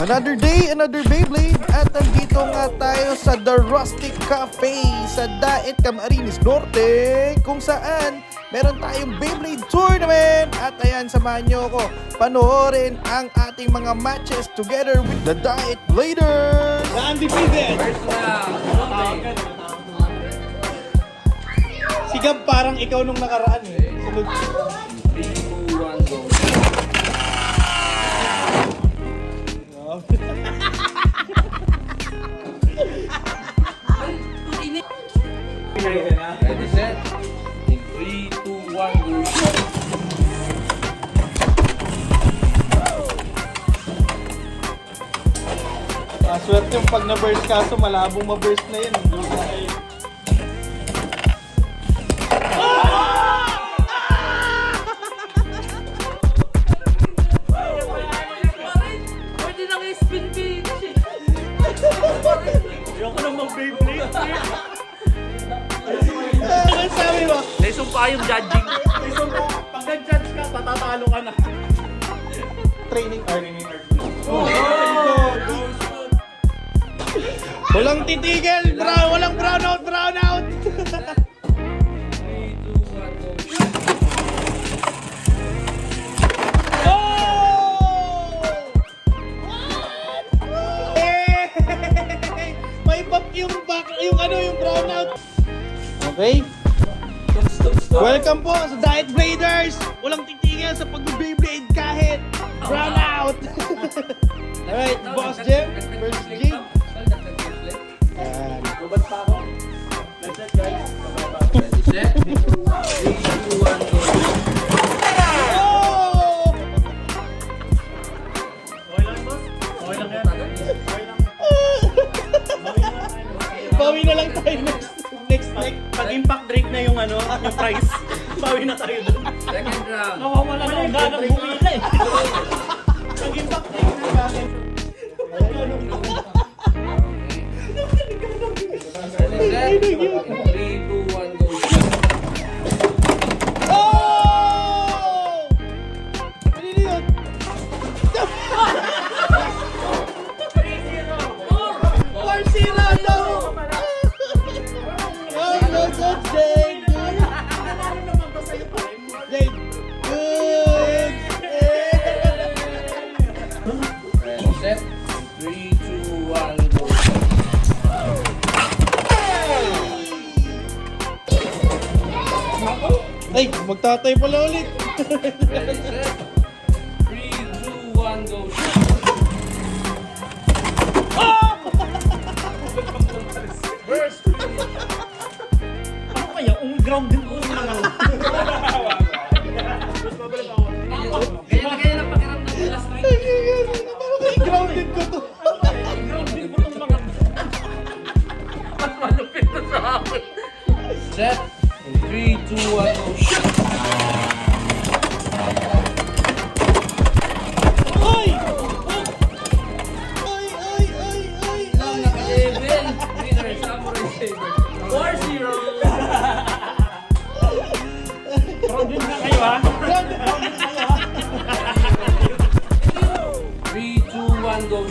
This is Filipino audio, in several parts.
Another day, another Beyblade at nandito nga tayo sa The Rustic Cafe sa Daet, Camarines Norte kung saan meron tayong Beyblade Tournament at ayan, samahan nyo ako panoorin ang ating mga matches together with the Daet Bladers. The undefeated! Sigab parang ikaw nung nakaraan eh. Sunod. 3, 2, 1, go. Ready, set. In 3, 2, 1, go. Swerte yung pag na-burst kaso malabong ma-burst na yun. Pwede lang i-spin bee kasi. Ayoko nang mag-Beyblade. Ano sabi mo? Lesson pa yung judging. Pag nag-judge ka, tatatalo ka na. Training art. Walang titigil! Walang brown out! 3, 2, 1, go. May pop yung back, yung brown out. Okay? Stop. Welcome po sa Daet Bladers! Walang titigil sa pag-Beyblade kahit brown out! Alright, Boss Jim, first game. Yan. Gubat pa ako. Let's set, guys. Ready, set. 3, 2, 1, go. Oh! Okay lang, boss? Okay lang yan. Okay lang. Bawi na lang tayo next. Pag-impact break na yung yung price. Bawi na tayo dun. Second round. Nawawala na ang ganang bumila eh. Pag-impact break na natin. Ready, set. 3, 2, 1, go. Oh! Ano yun? 4-0 daw! Oh, no good, Jake! Jake! Good! Ready, set. 3, 2, 1, go. Ay, magtatay pala ulit! Ready, set. 3, 2, 1, go. Ano kaya? Ground din ko lang ako. Kaya lang pakiramdam ko last week. Grounded ko to. Mas malupit na sa akin. Set. In 3, 2, 1, go. Ay! Ay! Lang naka-level. Winner, Samurai Saber. 4-0. Grounded na kayo ha? 3, 2, 1, go.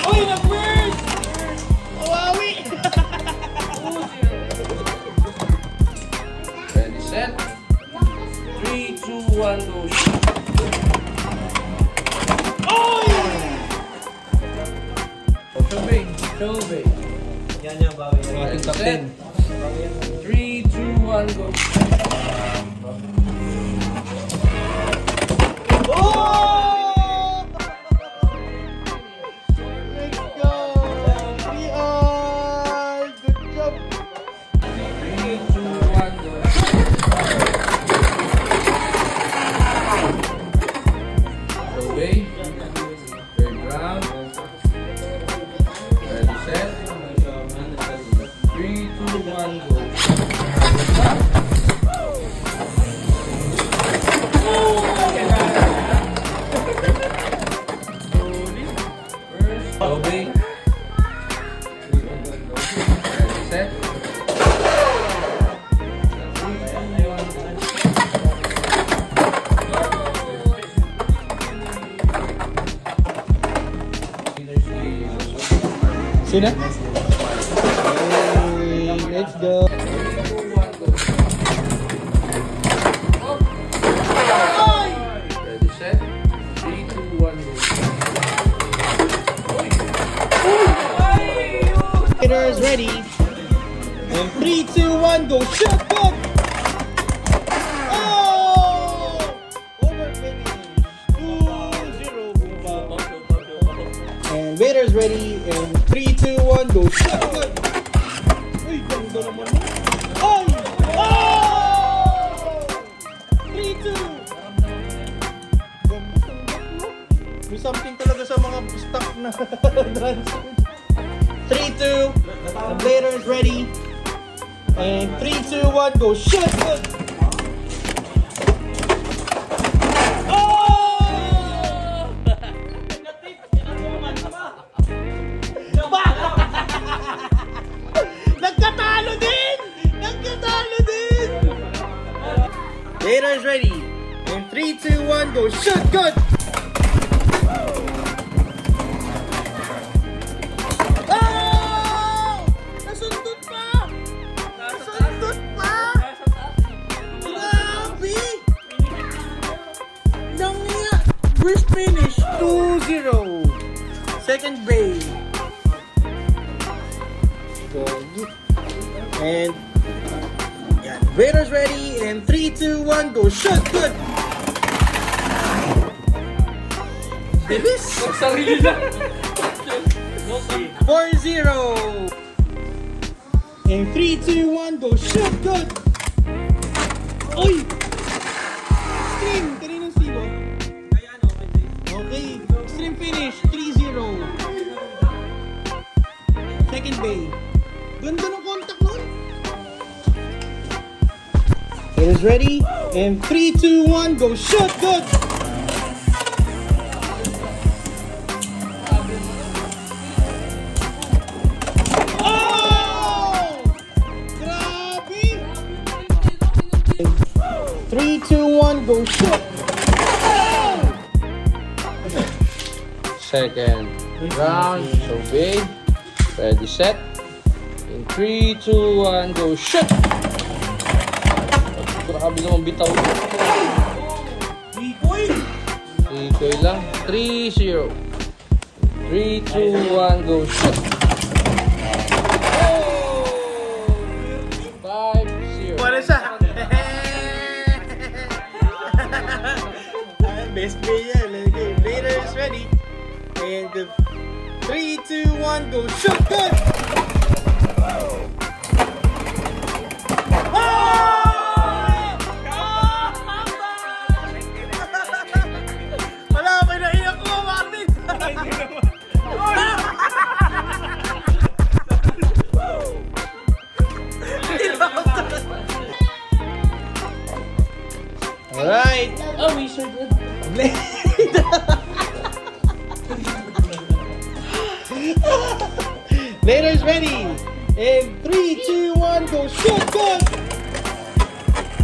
Uy! Nag-burst! Awawi! Ready, set. 3, 2, 1, go. Oy! Chobey. Yan, bawi yan. Set. 3, 2, 1, go. Oh! Let's go! 3-all! Good job! 3, 2, 1, go. Chobey. Third round. Ready, set. 3, 2, 1, go. First, Chobey. Ready, set. 3, 2, 1, go. Sino? Hey, let's go. Ready, set. 3, 2, 1, go. Hitter is ready. And 3, 2, 1, go. Shot, good. Oh! Over finish. 2-0. And Vader is ready. And 3, 2, 1, go. Shot, good. Uy, ganda naman mo. Ay! Oh! 3-2. Ganda sa mo. May something talaga sa mga stock na transfer. 3-2. The Vader is ready. And 3, 2, 1, go. Shot, good. Oh! Nagkatalo din! Nagkatalo din! Vader is ready. And 3, 2, 1, go. Shot, good. Oh! Nasundot pa! Nasundot pa! Grabe! Langya! First finish, 2-0. Second bay. And yeah, Vader's ready. And 3, 2, 1, go. Shot, good. Bilis! Sarili lang. 4-0. And 3, 2, 1, go. Shoot, good. Uy! Extreme. Kaninong sino? Okay. Extreme finish. 3-0. Second bay. Ganda ng contact nun. It is ready. And 3, 2, 1, go. Shoot, good. Oh! Grabe! 3, 2, 1, go. Shoot. Second round. So big. Ready, set. In 3, 2, 1, go. Shoot! Grabe naman bitaw. Bikoy! Ikoy lang. 3-0. 3, 2, 1, go. Shoot! 5-0. Para sa... Best play yan. Okay, Vader is ready. And 3, 2, 1, go. Shoot! Good! Wala, may naiyak ko, Marvin! Alright! Oh, we should. Vader's ready! And 3, 2, 1, go! Shoot! Good!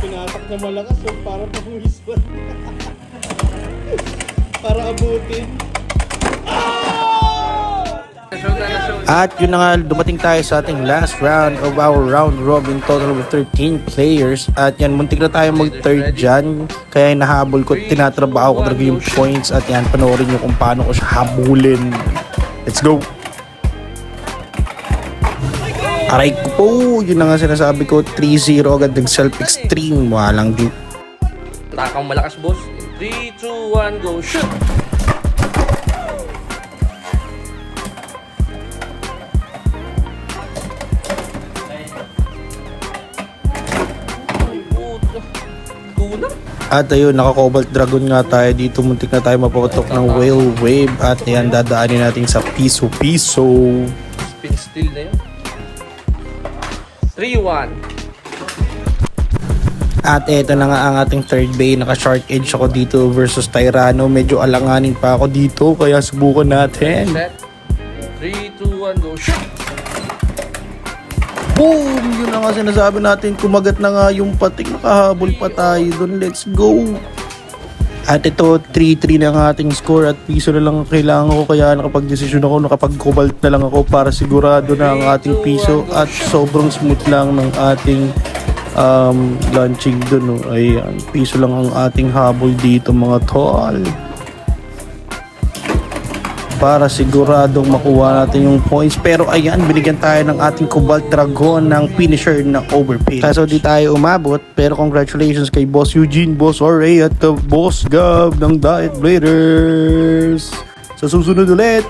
Pinatak na malakas, so para pahulis pa. Para abutin. At yun na nga, dumating tayo sa ating last round of our round robin, total of 13 players. At yan, muntik na tayo mag-third dyan. Kaya nahabol ko, tinatrabaho ko talaga yung points. At yan, panoorin nyo kung paano ko siya habulin. Let's go! Aray ko po, yun na nga sinasabi ko, 3-0 agad nag-self-extreme. Walang di. Takang malakas, boss. In 3, 2, 1, go. Shoot! Kulang. At ayun, naka-Cobalt Dragon nga tayo dito. Muntik na tayo mapapatok ng Whale Wave. At yan, dadaanin natin sa piso-piso. Spin steal na yun. 3-1. At eto na nga ang ating third bay. Naka-Shark Edge ako dito versus Tyranno. Medyo alanganin pa ako dito. Kaya subukan natin. Set. 3, 2, 1, go. Shoot! Boom! Yun na nga sinasabi natin. Kumagat na nga yung patik. Nakahabol pa tayo dun. Let's go! At ito, 3-3 na ang ating score at piso na lang ang kailangan ko, kaya nakapag-desisyon ako, nakapag-cobalt na lang ako para sigurado na ang ating piso at sobrang smooth lang ng ating launching dun. No? Ayan, piso lang ang ating habol dito mga tol. Para siguradong makuha natin yung points. Pero ayan, binigyan tayo ng ating Cobalt Dragon ng finisher na overpay. Kaso di tayo umabot, pero congratulations kay Boss Eugene, Boss Ray at Boss Gab ng Diet Bladers. Sa susunod ulit.